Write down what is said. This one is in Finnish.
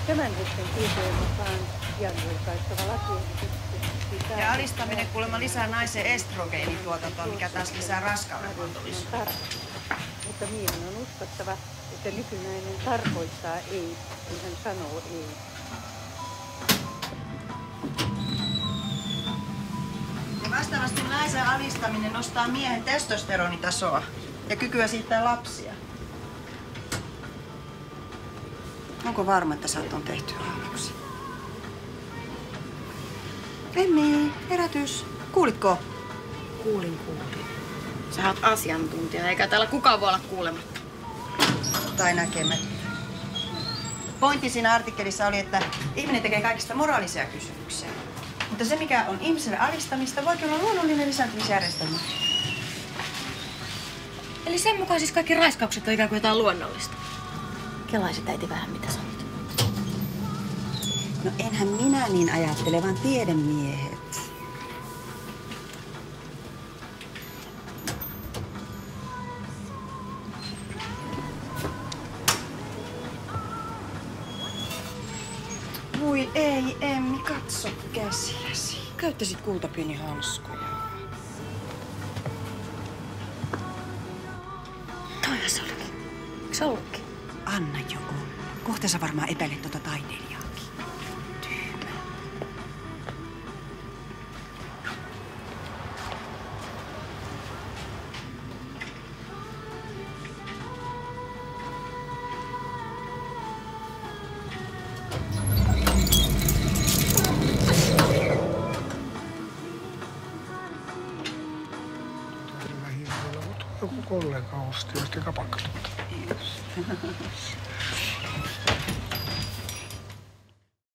Tämän hetken tietojen mukaan pian julkaistava lakiesitys. Ja alistaminen kuulemma lisää naisen estrogeenituotantoa, mikä taas lisää raskauden mahdollisuutta. Mutta miehen on uskottava, että nykynainen tarkoittaa ei, kun hän sanoo ei. Ja vastaavasti naisen alistaminen nostaa miehen testosteronitasoa ja kykyä siittää lapsia. Onko varma, että sä oot tehty aamuksi? Emmi, herätys. Kuulitko? Kuulin. Sä oot asiantuntija, eikä täällä kukaan voi olla kuulematta. Tai näkemättä. Pointti siinä artikkelissa oli, että ihminen tekee kaikista moraalisia kysymyksiä. Mutta se, mikä on ihmiselle alistamista, voikin olla luonnollinen lisääntymisjärjestelmä. Eli sen mukaan siis kaikki raiskaukset on ikään kuin jotain luonnollista. Kelaisit äiti vähän, mitä sanot. No enhän minä niin ajattele, vaan tiedemiehet. Voi ei, Emmi, katso käsiäsi. Käyttäisit kultapienihanskoja. Toihan se olikin. Eikö se ollutkin? Anna jo olla. Kohta sä varmaan epäilet tuota taiteilijaakin. Tyhmä. Joku kollega osti, osti kapakka.